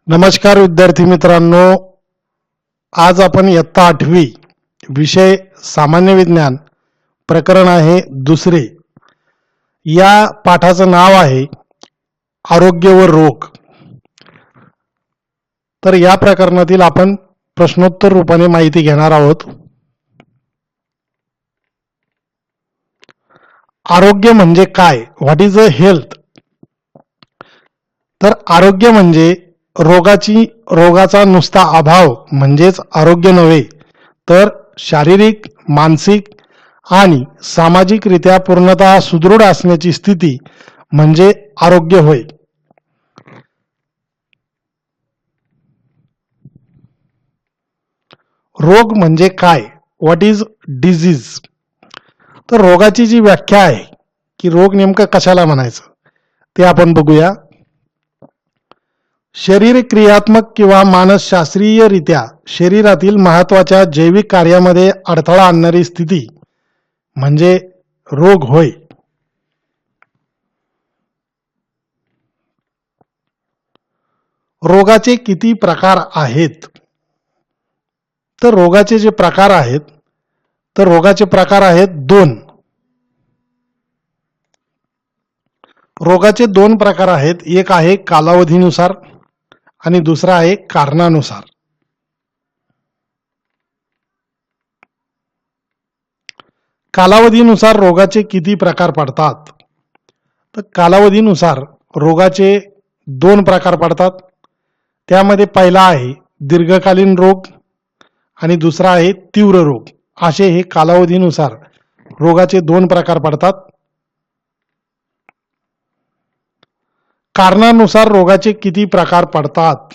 नमस्कार विद्यार्थी मित्रांनो, आज आपण इयत्ता 8वी विषय सामान्य विज्ञान प्रकरण आहे दुसरे. या पाठाचं नाव आहे आरोग्य व रोग. तर या प्रकरणातील आपण प्रश्नोत्तर रूपाने माहिती घेणार आहोत. आरोग्य म्हणजे काय? What is a health? तर आरोग्य म्हणजे रोगाचा नुसता अभाव म्हणजेच आरोग्य नव्हे, तर शारीरिक, मानसिक आणि सामाजिकरित्या पूर्णतः सुदृढ असण्याची स्थिती म्हणजे आरोग्य होय. रोग म्हणजे काय? What is disease? तर रोगाची जी व्याख्या आहे की रोग नेमकं कशाला म्हणायचं ते आपण बघूया. शरीर क्रियात्मक किंवा मानसशास्त्रीयरित्या शरीरातील महत्वाच्या जैविक कार्यामध्ये अडथळा आणणारी स्थिती म्हणजे रोग होय. रोगाचे किती प्रकार आहेत? तर रोगाचे जे प्रकार आहेत, तर रोगाचे प्रकार आहेत दोन. रोगाचे दोन प्रकार आहेत. एक आहे कालावधीनुसार आणि दुसरा आहे कारणानुसार. कालावधीनुसार रोगाचे किती प्रकार पडतात? तर कालावधीनुसार रोगाचे दोन प्रकार पडतात. त्यामध्ये पहिला आहे दीर्घकालीन रोग आणि दुसरा आहे तीव्र रोग. असे हे कालावधीनुसार रोगाचे दोन प्रकार पडतात. कारणानुसार रोगाचे किती प्रकार पडतात?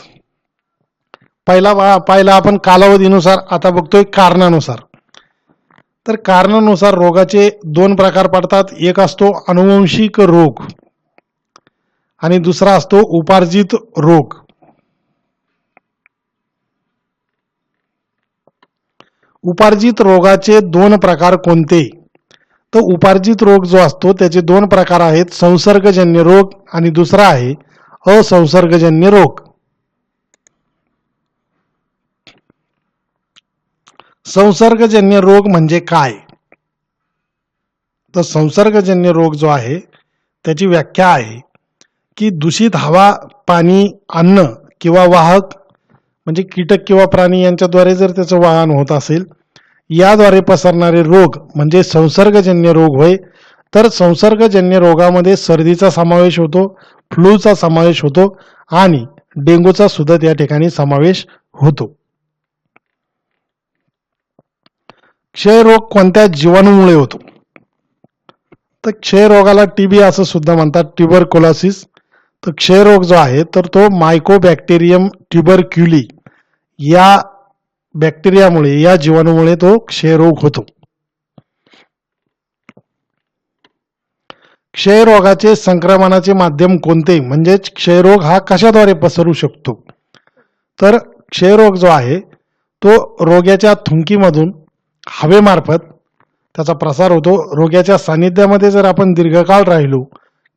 पहिला आपण कालावधीनुसार आता बघतोय कारणानुसार. तर कारणानुसार रोगाचे दोन प्रकार पडतात. एक असतो अनुवंशिक रोग आणि दुसरा असतो उपार्जित रोग. उपार्जित रोगाचे दोन प्रकार कोणते? तर उपार्जित रोग जो असतो त्याचे दोन प्रकार आहेत, संसर्गजन्य रोग आणि दुसरा आहे असंसर्गजन्य रोग. संसर्गजन्य रोग म्हणजे काय? तर संसर्गजन्य रोग जो आहे त्याची व्याख्या आहे की दूषित हवा, पाणी, अन्न किंवा वाहक म्हणजे कीटक किंवा प्राणी यांच्याद्वारे जर त्याचं वाहन होत असेल, याद्वारे पसरणारे रोग म्हणजे संसर्गजन्य रोग होय. तर संसर्गजन्य रोगामध्ये सर्दीचा समावेश होतो, फ्लूचा समावेश होतो आणि डेंग्यूचा सुद्धा त्या ठिकाणी समावेश होतो. क्षयरोग कोणत्या जीवाणूमुळे होतो? तर क्षयरोगाला टीबी असं सुद्धा म्हणतात, ट्युबरक्युलोसिस. तर क्षयरोग जो आहे तर तो मायकोबॅक्टेरियम ट्युबरक्युली या बॅक्टेरियामुळे, या जीवाणूमुळे तो क्षयरोग होतो. क्षयरोगाचे संक्रमणाचे माध्यम कोणते? म्हणजेच क्षयरोग हा कशाद्वारे पसरू शकतो? तर क्षयरोग जो आहे तो रोग्याच्या थुंकीमधून हवेमार्फत त्याचा प्रसार होतो. रोग्याच्या सानिध्यामध्ये जर आपण दीर्घकाळ राहिलो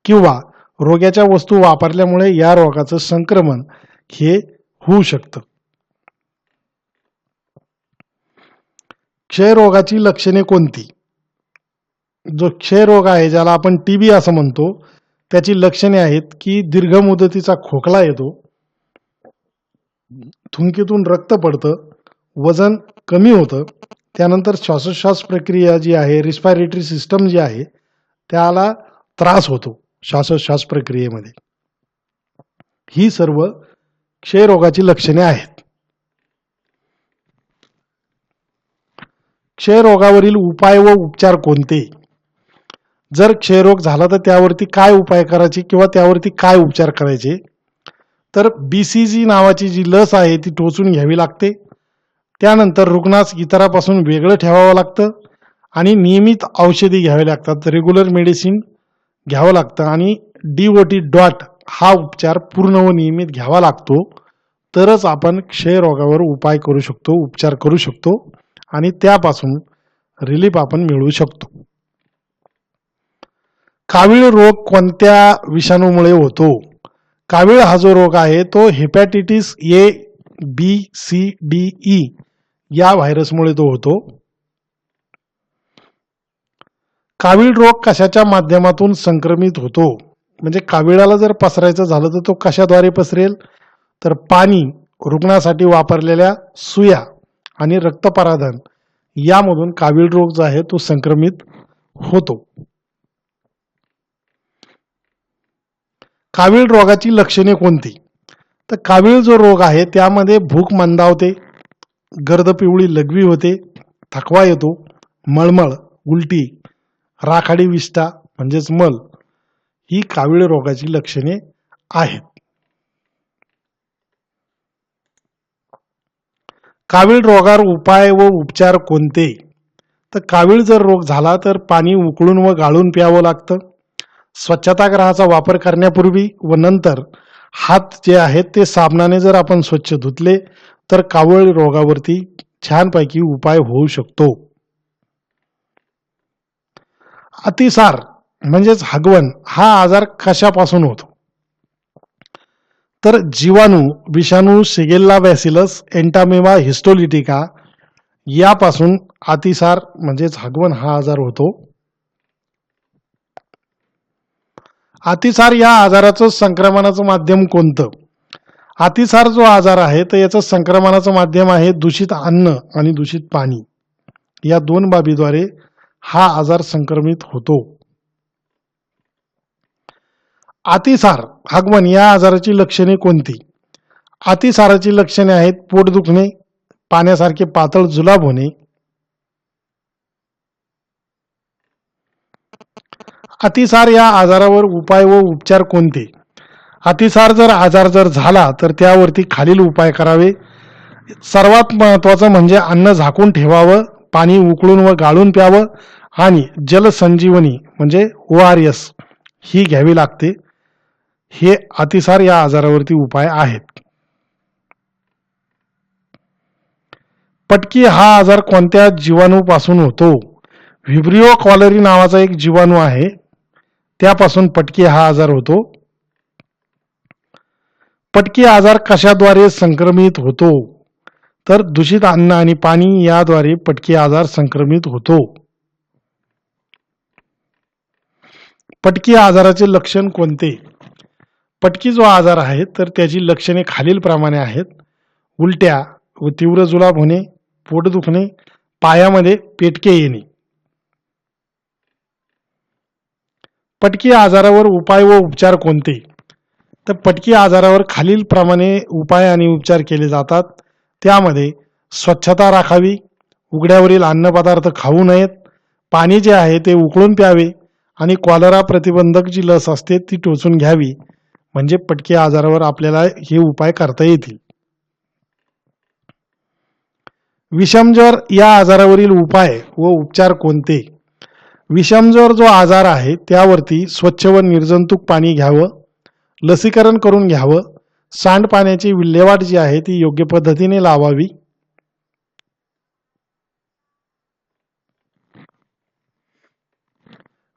किंवा रोग्याच्या वस्तू वापरल्यामुळे या रोगाचं संक्रमण हे होऊ शकतं. क्षयरोगाची लक्षणे कोणती? जो क्षयरोग आहे ज्याला आपण टीबी असं म्हणतो, त्याची लक्षणे आहेत की दीर्घ मुदतीचा खोकला येतो, थुंकीतून रक्त पडतं, वजन कमी होतं, त्यानंतर श्वासोच्छ्वास प्रक्रिया जी आहे, रिस्पायरेटरी सिस्टम जी आहे त्याला त्रास होतो श्वासोच्छ्वास प्रक्रियेमध्ये. ही सर्व क्षयरोगाची लक्षणे आहेत. क्षयरोगावरील उपाय व उपचार कोणते? जर क्षयरोग झाला तर त्यावरती काय उपाय करायचे किंवा त्यावरती काय उपचार करायचे? तर BCG नावाची जी लस आहे ती टोचून घ्यावी लागते. त्यानंतर रुग्णास इतरापासून वेगळं ठेवावं लागतं आणि नियमित औषधी घ्यावे लागतात, रेग्युलर मेडिसिन घ्यावं लागतं आणि DOT डॉट हा उपचार पूर्ण व नियमित घ्यावा लागतो. तरच आपण क्षयरोगावर उपाय करू शकतो, उपचार करू शकतो आणि त्यापासून रिलीफ आपण मिळवू शकतो. कावीळ रोग कोणत्या विषाणूमुळे होतो? कावीळ हा जो रोग आहे तो हेपॅटिटिस ए, बी, सी, डी, ई या व्हायरसमुळे तो होतो. कावीळ रोग कशाच्या माध्यमातून संक्रमित होतो, म्हणजे काविळाला जर पसरायचं झालं तर तो कशाद्वारे पसरेल, तर पाणी, रुग्णासाठी वापरलेल्या सुया आणि रक्तपराधन यामधून कावीळ रोग जो आहे तो संक्रमित होतो. कावीळ रोगाची लक्षणे कोणती, तर कावीळ जो रोग आहे त्यामध्ये भूक मंदावते, गर्द पिवळी लघवी होते, थकवा येतो, मळमळ, उलटी, राखाडी विष्ठा म्हणजेच मल ही कावीळ रोगाची लक्षणे आहेत. कावीळ रोगावर उपाय व उपचार कोणते, तर कावीळ जर रोग झाला तर पाणी उकळून व गाळून प्यावं लागतं. स्वच्छतागृहाचा वापर करण्यापूर्वी व नंतर हात जे आहेत ते साबणाने जर आपण स्वच्छ धुतले तर कावीळ रोगावरती छानपैकी उपाय होऊ शकतो. अतिसार म्हणजेच हगवण हा आजार कशापासून होतो, तर जीवाणू, विषाणू, शिगेल्ला बॅसिलस, एंटामेवा हिस्टोलिटिका यापासून अतिसार म्हणजेच हगवण हा आजार होतो. अतिसार या आजाराचं संक्रमणाचं माध्यम कोणतं, अतिसार जो आजार आहे तर याचं संक्रमणाचं माध्यम आहे दूषित अन्न आणि दूषित पाणी, या दोन बाबीद्वारे हा आजार संक्रमित होतो. अतिसार, हगवण या आजाराची लक्षणे कोणती, अतिसाराची लक्षणे आहेत पोट दुखणे, पाण्यासारखे पातळ जुलाब होणे. अतिसार या आजारावर उपाय व उपचार कोणते, अतिसार जर आजार जर झाला तर त्यावरती खालील उपाय करावे. सर्वात महत्वाचं म्हणजे अन्न झाकून ठेवावं, पाणी उकळून व गाळून प्यावं आणि जलसंजीवनी म्हणजे ORS ही घ्यावी लागते. हे अतिसार या आजारावरती उपाय आहेत. पटकी हा आजार कोणत्या जीवाणूपासून होतो, व्हिब्रिओ कॉलरी नावाचा एक जीवाणू आहे त्यापासून पटकी हा आजार होतो. पटकी आजार कशाद्वारे संक्रमित होतो, तर दूषित अन्न आणि पाणी याद्वारे पटकी आजार संक्रमित होतो. पटकी आजाराचे लक्षण कोणते, पटकी जो आजार आहे तर त्याची लक्षणे खालील प्रमाणे आहेत. उलट्या व तीव्र जुलाब होणे, पोट दुखणे, पायामध्ये पेटके येणे. पटकी आजारावर उपाय व उपचार कोणते, तर पटकी आजारावर खालील प्रमाणे उपाय आणि उपचार केले जातात. त्यामध्ये स्वच्छता राखावी, उघड्यावरील अन्नपदार्थ खाऊ नयेत, पाणी जे आहे ते उकळून प्यावे आणि कॉलरा प्रतिबंधक जी लस असते ती टोचून घ्यावी, म्हणजे पटकी आजारावर आपल्याला हे उपाय करता येतील. विषमज्वर या आजारावरील उपाय व उपचार कोणते, विषमज्वर जो आजार आहे त्यावरती स्वच्छ व निर्जंतुक पाणी घ्यावं, लसीकरण करून घ्यावं, सांडपाण्याची विल्हेवाट जी आहे ती योग्य पद्धतीने लावावी.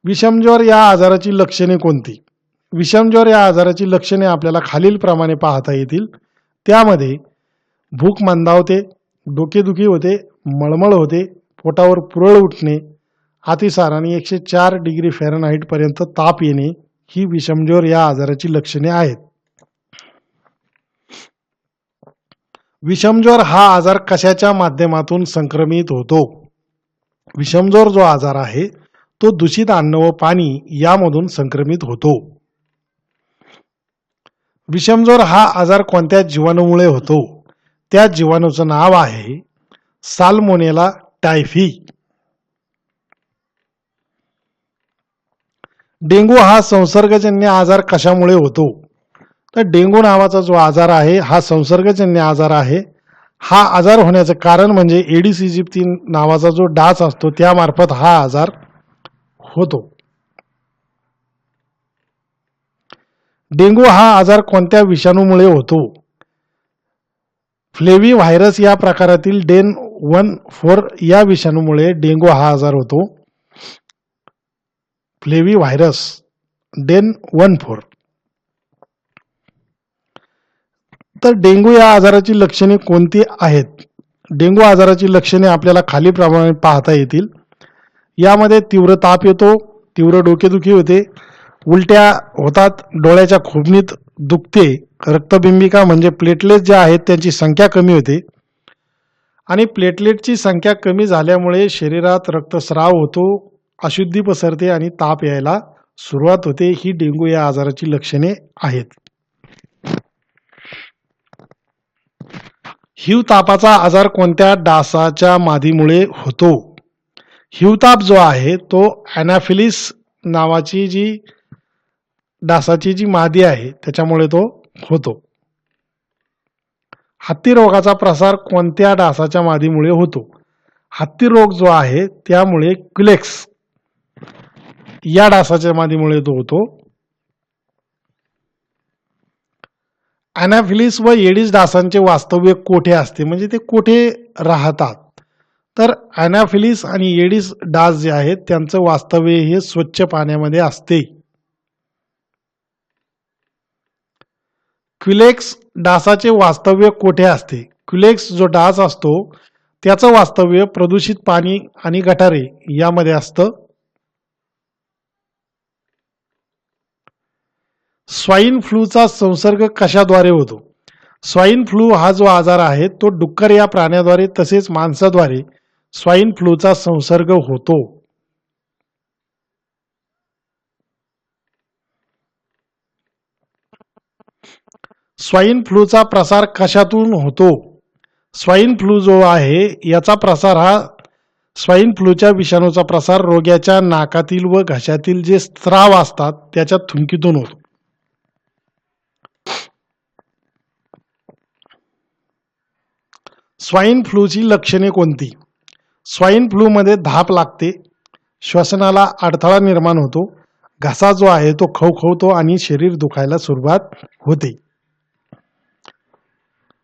विषमज्वर या आजाराची लक्षणे कोणती, विषमज्वर या आजाराची लक्षणे आपल्याला खालील प्रमाणे पाहता येतील. त्यामध्ये भूक मंदावते, डोकेदुखी होते, मळमळ होते, पोटावर पुरळ उठणे, अतिसार आणि 104 डिग्री फॅरनहाईट पर्यंत ताप येणे ही विषमज्वर या आजाराची लक्षणे आहेत. विषमज्वर हा आजार कशाच्या माध्यमातून संक्रमित होतो, विषमज्वर जो आजार आहे तो दूषित अन्न व पाणी यामधून संक्रमित होतो. विषमज्वर हा आजार कोणत्या जीवाणूमुळे होतो, त्या जीवाणूचं नाव आहे साल्मोनेला टायफी. डेंगू हा संसर्गजन्य आजार कशामुळे होतो, तर डेंगू नावाचा जो आजार आहे हा संसर्गजन्य आजार आहे. हा आजार होण्याचं कारण म्हणजे एडिस इजिप्ती नावाचा जो डास असतो त्यामार्फत हा आजार होतो. डेंगू हा आजार कोणत्या विषाणूमुळे होतो, फ्लेवी व्हायरस या प्रकारातील डेन 14 या विषाणूमुळे डेंगू हा आजार होतो. Flavivirus DEN 14. तर डेंग्यू या आजाराची लक्षणे कोणती आहेत? डेंग्यू आजाराची लक्षणे आपल्याला खालीलप्रमाणे पाहता येतील. यामध्ये तीव्र ताप येतो, तीव्र डोकेदुखी होते, उलट्या होतात, डोळ्याच्या खोबणीत दुखते, रक्तबिंबिका म्हणजे प्लेटलेट जे आहेत त्यांची संख्या कमी होते आणि प्लेटलेटची संख्या कमी झाल्यामुळे शरीरात रक्तस्राव होतो, अशुद्धी पसरते आणि ताप यायला सुरुवात होते. ही डेंग्यू या आजाराची लक्षणे आहेत. हिवतापाचा आजार कोणत्या डासाच्या मादीमुळे होतो? हिवताप जो आहे तो ॲनाफिलिस नावाची जी डासाची जी मादी आहे त्याच्यामुळे तो होतो. हत्ती रोगाचा प्रसार कोणत्या डासाच्या मादीमुळे होतो? हत्ती रोग जो आहे त्यामुळे क्युलेक्स या डासाच्या मादीमुळे तो होतो. ॲनाफिलिस व एडिस डासांचे वास्तव्य कोठे असते, म्हणजे ते कोठे राहतात? तर ॲनाफिलिस आणि एडिस डास जे आहेत त्यांचं वास्तव्य हे स्वच्छ पाण्यामध्ये असते. क्युलेक्स डासाचे वास्तव्य कोठे असते? क्युलेक्स जो डास असतो त्याचं वास्तव्य प्रदूषित पाणी आणि गटारे यामध्ये असतं. स्वाईन फ्लूचा संसर्ग कशाद्वारे होतो? स्वाईन फ्लू हा जो आजार आहे तो डुक्कर या प्राण्याद्वारे तसेच माणसाद्वारे स्वाईन फ्लूचा संसर्ग होतो. स्वाईन फ्लूचा प्रसार कशातून होतो? स्वाईन फ्लू जो आहे याचा प्रसार हा स्वाईन फ्लूच्या विषाणूचा प्रसार रोग्याच्या नाकातील व घशातील जे स्राव असतात त्याच्या थुंकीतून होतो. स्वाईन फ्लूची लक्षणे कोणती? स्वाईन फ्लू मध्ये धाप लागते, श्वसनाला अडथळा निर्माण होतो, घसा जो आहे तो खवखवतो आणि शरीर दुखायला सुरुवात होते.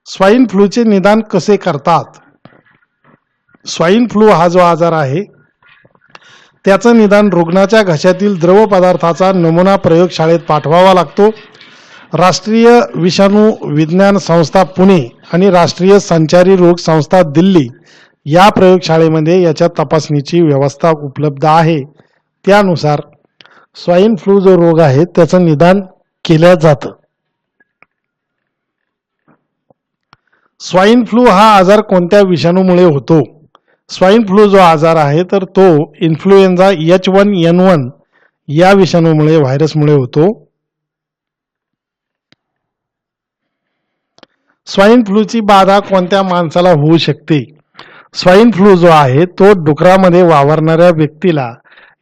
स्वाईन फ्लूचे निदान कसे करतात? स्वाईन फ्लू हा जो आजार आहे त्याचं निदान रुग्णाच्या घशातील द्रव पदार्थाचा नमुना प्रयोगशाळेत पाठवावा लागतो. राष्ट्रीय विषाणू विज्ञान संस्था पुणे आणि राष्ट्रीय संचारी रोग संस्था दिल्ली या प्रयोगशाळेमध्ये याच्या तपासणीची व्यवस्था उपलब्ध आहे. त्यानुसार स्वाईन फ्लू जो रोग आहे त्याचं निदान केलं जातं. स्वाईन फ्लू हा आजार कोणत्या विषाणूमुळे होतो? स्वाईन फ्लू जो आजार आहे तर तो इन्फ्लुएन्झा H1N1 या विषाणूमुळे व्हायरसमुळे होतो. स्वाईन फ्लूची बाधा कोणत्या माणसाला होऊ शकते? स्वाईन फ्लू जो आहे तो डुकरामध्ये वावरणाऱ्या व्यक्तीला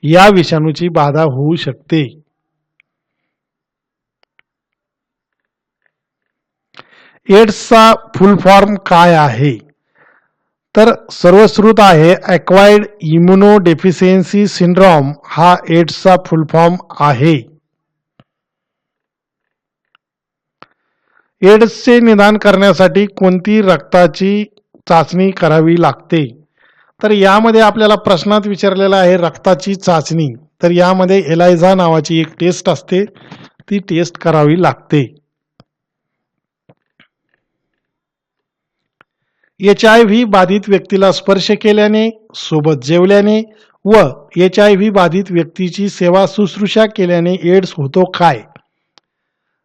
या विषाणूची बाधा होऊ शकते. एड्सचा फुल फॉर्म काय आहे? तर सर्वश्रुत आहे ॲक्वायर्ड इम्युनोडेफिशियन्सी सिंड्रोम हा एड्सचा फुल फॉर्म आहे. एड्सचे निदान करण्यासाठी कोणती रक्ताची चाचणी करावी लागते? तर यामध्ये आपल्याला प्रश्नात विचारलेला आहे रक्ताची चाचणी. तर यामध्ये एलायझा नावाची एक टेस्ट असते, ती टेस्ट करावी लागते. HIV बाधित व्यक्तीला स्पर्श केल्याने, सोबत जेवल्याने व HIV बाधित व्यक्तीची सेवा शुश्रूषा केल्याने एड्स होतो काय?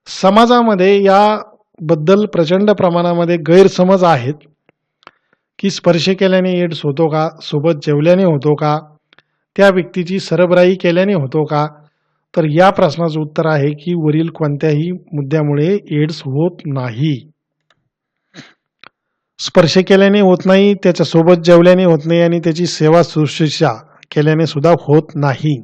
समाजामध्ये याबद्दल प्रचंड प्रमाणामध्ये गैरसमज आहेत की स्पर्श केल्याने एड्स होतो का, सोबत जेवल्याने होतो का, त्या व्यक्तीची सरबराई केल्याने होतो का? तर या प्रश्नाचं उत्तर आहे की वरील कोणत्याही मुद्द्यामुळे एड्स होत नाही. स्पर्श केल्याने होत नाही, त्याच्यासोबत जेवल्याने होत नाही आणि त्याची सेवा शुश्रूषा केल्याने सुद्धा होत नाही.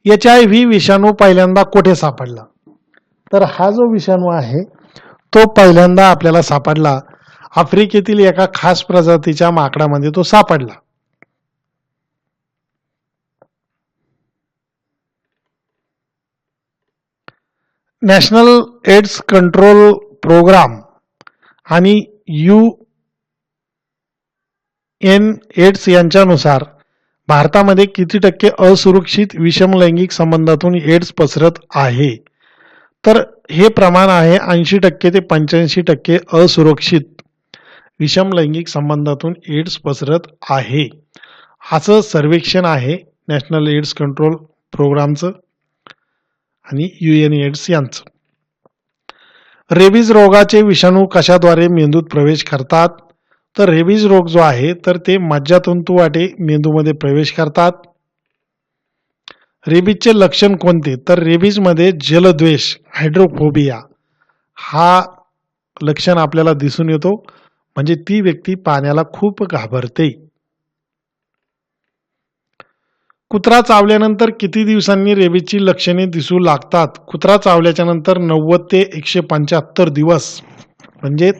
HIV विषाणू पहिल्यांदा कुठे सापडला? तर हा जो विषाणू आहे तो पहिल्यांदा आपल्याला सापडला आफ्रिकेतील एका खास प्रजातीच्या माकडामध्ये तो सापडला. नॅशनल एड्स कंट्रोल प्रोग्राम आणि UN एड्स यांच्यानुसार भारतामध्ये किती टक्के असुरक्षित विषमलैंगिक संबंधातून एड्स पसरत आहे? तर हे प्रमाण आहे 80% ते 85% असुरक्षित विषम लैंगिक संबंधातून एड्स पसरत आहे. असं सर्वेक्षण आहे नॅशनल एड्स कंट्रोल प्रोग्रामचं आणि UN एड्स यांचं. रेबीज रोगाचे विषाणू कशाद्वारे मेंदूत प्रवेश करतात? तर रेबीज रोग जो आहे तर ते मज्जातंतू वाटे मेंदूमध्ये प्रवेश करतात. रेबीजचे लक्षण कोणते? तर रेबीजमध्ये जलद्वेष, हायड्रोफोबिया हा लक्षण आपल्याला दिसून येतो. म्हणजे ती व्यक्ती पाण्याला खूप घाबरते. कुत्रा चावल्यानंतर किती दिवसांनी रेबीजची लक्षणे दिसू लागतात? कुत्रा चावल्याच्या नंतर 90 ते 175 दिवस म्हणजे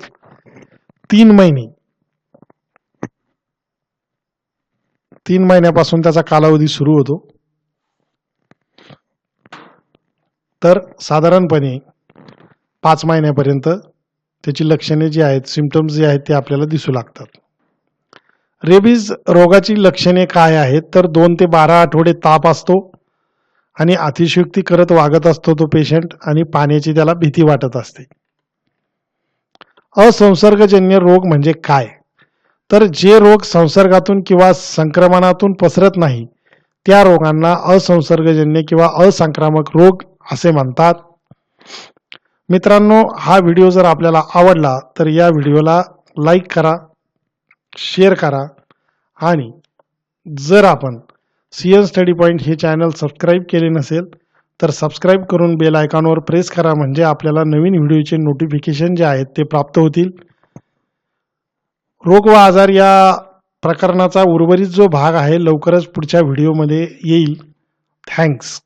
3 महिने. 3 महिन्यापासून त्याचा कालावधी सुरू होतो. तर साधारणपणे 5 महिन्यापर्यंत त्याची लक्षणे जी आहेत, सिम्पटम्स जे आहेत ते आपल्याला दिसू लागतात. रेबीज रोगाची लक्षणे काय आहेत? तर 2 ते 12 आठवडे ताप असतो आणि अतिशयोक्ती करत वागत असतो तो पेशंट आणि पाण्याची त्याला भीती वाटत असते. असंसर्गजन्य रोग म्हणजे काय? तर जे रोग संसर्गातून किंवा संक्रमणातून पसरत नाही त्या रोगांना असंसर्गजन्य किंवा असंक्रामक रोग असे म्हणतात. मित्रांनो, हा व्हिडिओ जर आपल्याला आवडला तर या व्हिडिओला लाईक करा, शेअर करा आणि जर आपण CN स्टडी पॉईंट हे चॅनल सबस्क्राईब केले नसेल तर सबस्क्राईब करून बेल आयकॉनवर प्रेस करा. म्हणजे आपल्याला नवीन व्हिडिओचे नोटिफिकेशन जे आहेत ते प्राप्त होतील. रोग व आजार या प्रकरणाचा उर्वरित जो भाग आहे लवकरच पुढच्या व्हिडिओमध्ये येईल. थँक्स.